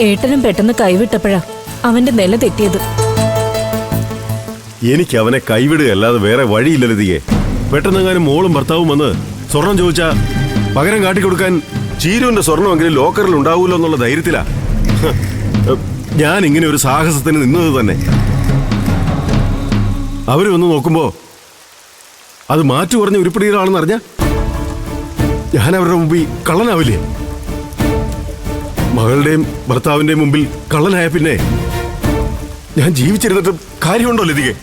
ഏട്ടനും പെട്ടെന്ന് കൈവിട്ടപ്പോഴാ അവന്റെ നില തെറ്റിയത്. എനിക്ക് അവനെ കൈവിടുകയല്ലാതെ വേറെ വഴിയില്ല ലതികെ. പെട്ടെന്നെങ്ങാനും മോളും ഭർത്താവും വന്ന് സ്വർണം ചോദിച്ചാ പകരം കാട്ടിക്കൊടുക്കാൻ ചീരുവിന്റെ സ്വർണ്ണമെങ്കിലും ലോക്കറിൽ ഉണ്ടാവൂല്ലോ എന്നുള്ള ധൈര്യത്തിലാ ഞാൻ ഇങ്ങനെ ഒരു സാഹസത്തിന് നിന്നത് തന്നെ. അവര് വന്ന് നോക്കുമ്പോ അത് മാറ്റു പറഞ്ഞ ഉരുപ്പിടികളാണെന്ന് അറിഞ്ഞ ഞാൻ അവരുടെ മുമ്പിൽ കള്ളനാവില്ലേ? മകളുടെയും ഭർത്താവിന്റെയും മുമ്പിൽ കള്ളനായ പിന്നെ ഞാൻ ജീവിച്ചിരുന്നിട്ട് കാര്യമുണ്ടോ ലതികെ?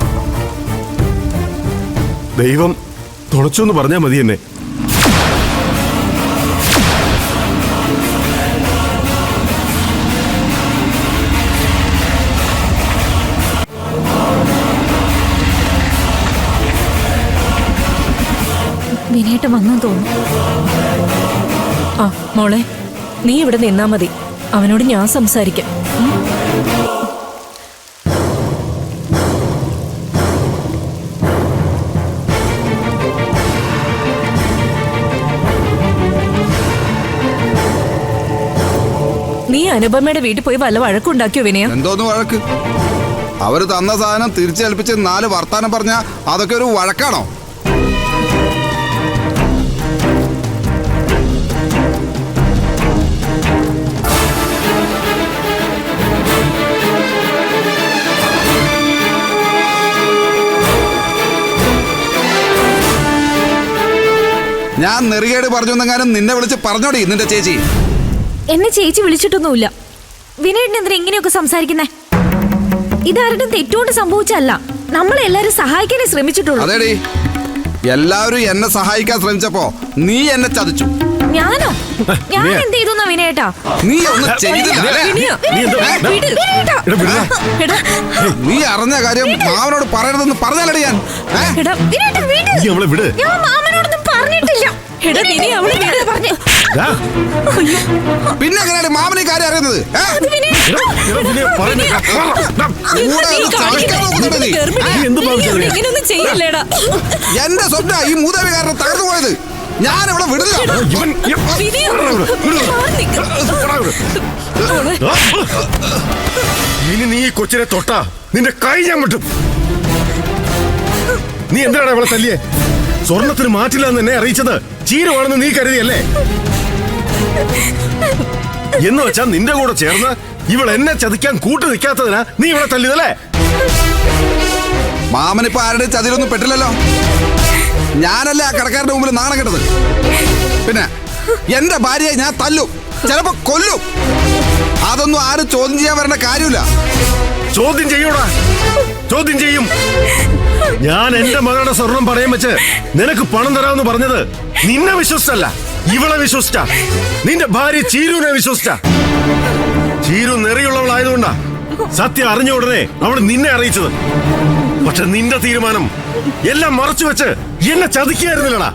ദൈവം തുണച്ചു എന്ന് പറഞ്ഞാൽ മതി എന്നെ. വിനേട്ട വന്നു തോന്നുന്നു. ആ മോളെ, നീ ഇവിടെ നിന്നാ മതി, അവനോട് ഞാൻ സംസാരിക്കാം. നീ അനുപമയുടെ വീട്ടിൽ പോയി വല്ല വഴക്കുണ്ടാക്കിയോ വിനയ? എന്തോന്ന് വഴക്ക്? അവര് തന്ന സാധനം തിരിച്ചേൽപ്പിച്ച് 4 വർത്താനം പറഞ്ഞ അതൊക്കെ ഒരു വഴക്കാണോ? ഞാൻ നെറികേട് പറഞ്ഞു എന്നെങ്ങാനും നിന്നെ വിളിച്ച് പറഞ്ഞോടി നിന്റെ ചേച്ചി? എന്നെ ചേച്ചി വിളിച്ചിട്ടൊന്നുമില്ല. വിനേട്ടൻ എന്തിനാ ഇങ്ങനെയൊക്കെ സംസാരിക്കുന്നേ? ഇതാരുടെ തെറ്റുകൊണ്ട് സംഭവിച്ചല്ല, നമ്മളെല്ലാരും സഹായിക്കാനേ ശ്രമിച്ചിട്ടുള്ളൂ. അതേടി, എല്ലാവരും എന്നെ സഹായിക്കാൻ ശ്രമിച്ചപ്പോ നീ എന്നെ ചതിച്ചു. ഞാനോ? ഞാൻ എന്ത് ചെയ്തു വിനേട്ടാ? നീ ഒന്നും ചെയ്തില്ല. നീ അറിഞ്ഞ കാര്യം മാവനോട് പറയരുതെന്ന് പറഞ്ഞാലടി ഞാൻ. ഞാൻ മാമനോടൊന്നും പറഞ്ഞിട്ടില്ല. പിന്നെ എങ്ങനെയാണ് മാമന് കാര്യം അറിയുന്നത്? എന്റെ സ്വപ്ന ഈ മൂതാവി കാരണം തകർന്നു പോയത്. ഞാൻ ഇവിടെ വിടില്ല. ഇനി നീ ഈ കൊച്ചിനെ തൊട്ടാ നിന്റെ കൈ ഞാൻ വിട്ടും. നീ എന്താണ് അവളെ തല്ലിയേ? സ്വർണത്തിന് മാറ്റില്ല എന്ന് എന്നെ അറിയിച്ചത് ചീരമാണെന്ന് നീ കരുതിയല്ലേ? എന്ന് വെച്ചാ നിന്റെ കൂടെ ചേർന്ന് ഇവൾ എന്നെ ചതിക്കാൻ കൂട്ടു നിൽക്കാത്തതിനാ നീ ഇവിടെ തല്ലിയതല്ലേ? മാമനിപ്പോ ആരുടെ ചതിലൊന്നും പെട്ടില്ലല്ലോ. ഞാനല്ലേ ആ കടക്കാരന്റെ മുമ്പിൽ നാണം കെട്ടത്. പിന്നെ എന്റെ ഭാര്യയെ ഞാൻ തല്ലും, ചിലപ്പോ കൊല്ലും. അതൊന്നും ആരും ചോദ്യം ചെയ്യാൻ വരേണ്ട കാര്യമില്ല. ചോദ്യം ചെയ്യൂടാ, ചോദ്യം ചെയ്യും. ഞാൻ എന്റെ മകളുടെ സ്വർണം പണയം വെച്ച് നിനക്ക് പണം തരാമെന്ന് പറഞ്ഞത് നിന്നെ വിശ്വസിച്ചല്ല, ഇവളെ വിശ്വസിച്ച. നിന്റെ ഭാര്യ ചീരുവിനെ വിശ്വസിച്ച. ചീരു നെറിയുള്ളവളായതുകൊണ്ടാ സത്യം അറിഞ്ഞ ഉടനെ അവൾ നിന്നെ അറിയിച്ചത്. പക്ഷെ നിന്റെ തീരുമാനം എല്ലാം മറച്ചു വെച്ച് എന്നെ ചതിക്കായിരുന്നില്ലടാ.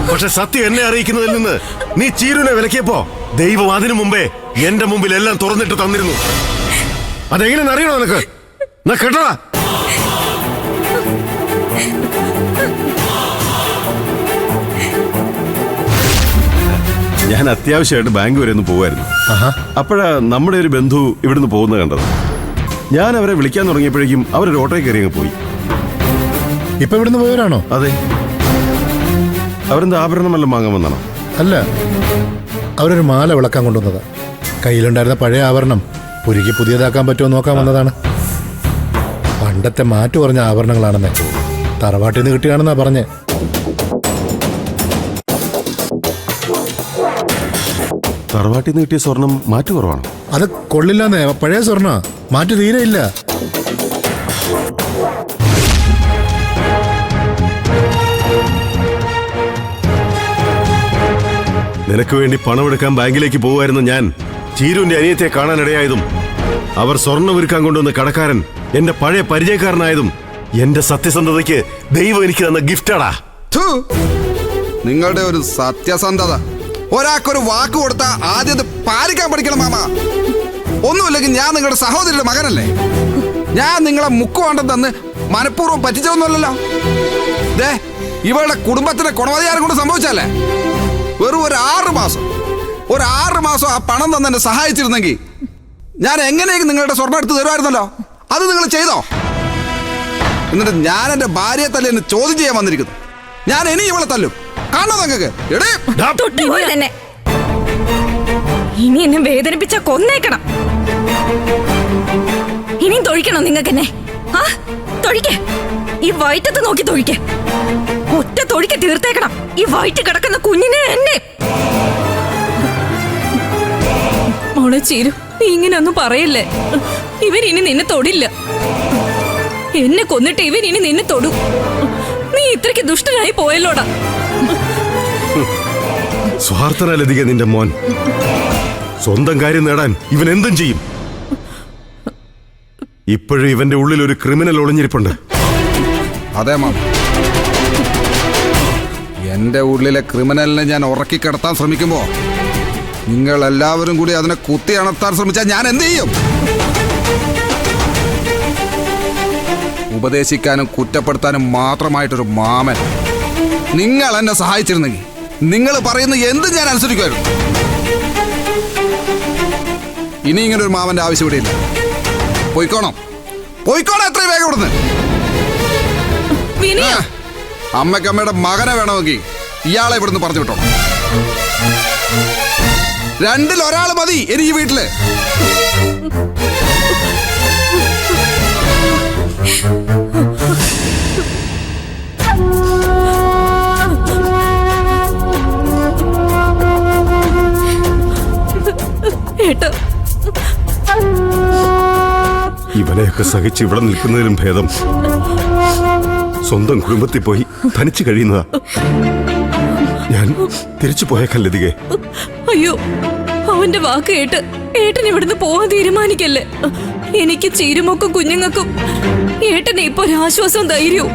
പക്ഷെ സത്യം എന്നെ അറിയിക്കുന്നതിൽ നിന്ന് നീ ചീരുവിനെ വിലക്കിയപ്പോ ദൈവം അതിനു മുമ്പേ എന്റെ മുമ്പിൽ എല്ലാം തുറന്നിട്ട് തന്നിരുന്നു. അതെങ്ങനെ അറിയണോ നിനക്ക്? കേട്ടടാ. ഞാൻ അത്യാവശ്യമായിട്ട് ബാങ്ക് വരെ ഒന്ന് പോവായിരുന്നു. അപ്പോഴാ നമ്മുടെ ഒരു ബന്ധു ഇവിടുന്ന് പോകുന്നത് കണ്ടത്. ഞാൻ അവരെ വിളിക്കാൻ തുടങ്ങിയപ്പോഴേക്കും അവരൊരു ഓട്ടോയിൽ കയറി അങ്ങ് പോയി. ഇപ്പൊ ഇവിടുന്ന് പോയവരാണോ? അതെ. അവരെന്താ ആഭരണം വല്ലതും വാങ്ങാൻ വന്നാണോ? അല്ല, അവരൊരു മാല വിളക്കാൻ കൊണ്ടുവന്നതാ. കയ്യിലുണ്ടായിരുന്ന പഴയ ആഭരണം പുരുക്കി പുതിയതാക്കാൻ പറ്റുമോ നോക്കാൻ വന്നതാണ്. പണ്ടത്തെ മാറ്റു കുറഞ്ഞ ആഭരണങ്ങളാണെന്നേ. തറവാട്ടിൽ നിന്ന് കിട്ടിയാണെന്നാ പറഞ്ഞേ. തറവാട്ടിൽ നിന്ന് കിട്ടിയ സ്വർണം മാറ്റു കുറവാണ്. അത് കൊള്ളില്ലെന്നേ, പഴയ സ്വർണ്ണ, മാറ്റു തീരെ ഇല്ല. നിനക്ക് വേണ്ടി പണമെടുക്കാൻ ബാങ്കിലേക്ക് പോകുമായിരുന്നു ഞാൻ. ചീരുവിന്റെ അനിയത്തെ കാണാനിടയായതും അവർ സ്വർണ്ണം ഒരുക്കാൻ കൊണ്ടുവന്ന കടക്കാരൻ എന്റെ പഴയ പരിചയക്കാരനായതും എന്റെ സത്യസന്ധതയ്ക്ക് ദൈവം എനിക്ക് തന്ന ഗിഫ്റ്റാടാ. നിങ്ങളുടെ ഒരു സത്യസന്ധത. ഒരാൾക്കൊരു വാക്ക് കൊടുത്താൽ ആദ്യം പാലിക്കാൻ പഠിക്കണം മാമ. ഒന്നുമില്ലെങ്കിൽ ഞാൻ നിങ്ങളുടെ സഹോദരിയുടെ മകനല്ലേ? ഞാൻ നിങ്ങളെ മുക്കുവാണ്ടം തന്ന് മനഃപൂർവ്വം പറ്റിച്ചൊന്നുമല്ലല്ലോ. ഇവളുടെ കുടുംബത്തിന്റെ ഗുണവധികാരം കൊണ്ട് സംഭവിച്ചല്ലേ? വെറും ഒരു 6 മാസം ഒരു 6 മാസം ആ പണം തന്നെ എന്നെ സഹായിച്ചിരുന്നെങ്കിൽ ഞാൻ എങ്ങനെയെങ്കിലും നിങ്ങളുടെ സ്വർണ്ണം എടുത്ത് തരുമായിരുന്നല്ലോ. അത് നിങ്ങൾ ചെയ്തോ? എന്നിട്ട് ഞാൻ എന്റെ ഭാര്യയെ തല്ലി എന്നെ ചോദ്യം ചെയ്യാൻ വന്നിരിക്കുന്നു. ഞാൻ ഇനി ഇവളെ തല്ലും. കാണോ നിങ്ങൾക്ക്? തൊട്ടുപോലെ തന്നെ ഇനി എന്നെ വേദനിപ്പിച്ച കൊന്നേക്കണം. ഇനിയും തൊഴിക്കണോ നിങ്ങൾക്ക് എന്നെ? ആ തൊഴിക്കേ, ഈ വയറ്റത്ത് നോക്കി തൊഴിക്കേ. ഒറ്റ തൊഴിക്ക് തീർത്തേക്കണം ഈ വയറ്റ് കിടക്കുന്ന കുഞ്ഞിനെ എന്നെ. മോളെ ചീരു, നീ ഇങ്ങനെയൊന്നും പറയല്ലേ. ഇവരിനി നിന്നെ തൊടില്ല. എന്നെ കൊന്നിട്ട് ഇവരിനി നിന്നെ തൊടും. നീ ഇത്രയ്ക്ക് ദുഷ്ടനായി പോയല്ലോടാ. സ്വാർത്ഥന ലതിക നിന്റെ മോൻ. സ്വന്തം കാര്യം നേടാൻ ഇവൻ എന്തും ചെയ്യും. ഇപ്പോഴും ഇവന്റെ ഉള്ളിൽ ഒരു ക്രിമിനൽ ഒളിഞ്ഞിരിപ്പുണ്ട്. അതെ മാം, എന്റെ ഉള്ളിലെ ക്രിമിനലിനെ ഞാൻ ഉറക്കി കിടത്താൻ ശ്രമിക്കുമ്പോ നിങ്ങൾ എല്ലാവരും കൂടി അതിനെ കുത്തി അണർത്താൻ ശ്രമിച്ചാൽ ഞാൻ എന്ത് ചെയ്യും? ഉപദേശിക്കാനും കുറ്റപ്പെടുത്താനും മാത്രമായിട്ടൊരു മാമൻ. നിങ്ങൾ എന്നെ സഹായിച്ചിരുന്നെങ്കിൽ നിങ്ങൾ പറയുന്ന എന്തും ഞാൻ അനുസരിക്കുമായിരുന്നു. ഇനി ഇങ്ങനെ ഒരു മാമന്റെ ആവശ്യം ഇവിടെ ഇല്ല. പോയിക്കോണം, പോയിക്കോണം എത്രയും വേഗം ഇവിടുന്ന്. അമ്മയ്ക്കമ്മയുടെ മകനെ വേണമെങ്കിൽ ഇയാളെ ഇവിടുന്ന് പറഞ്ഞു വിട്ടോ. 2-ൽ ഒരാൾ മതി എനിക്ക് ഈ വീട്ടില്. ഇവനെയൊക്കെ സഹിച്ച് ഇവിടെ നിൽക്കുന്നതിലും ഭേദം സ്വന്തം കുടുംബത്തിൽ പോയി തനിച്ചു കഴിയുന്നതാ. ഞാൻ തിരിച്ചു പോയേക്കാൻ ലതികേ. അയ്യോ, അവന്റെ വാക്ക് കേട്ട് ഏട്ടൻ ഇവിടുന്ന് പോവാൻ തീരുമാനിക്കല്ലേ. എനിക്ക് ചീരുമൊക്കും കുഞ്ഞുങ്ങൾക്കും ഏട്ടനെ ഇപ്പൊ ഒരാശ്വാസവും ധൈര്യവും.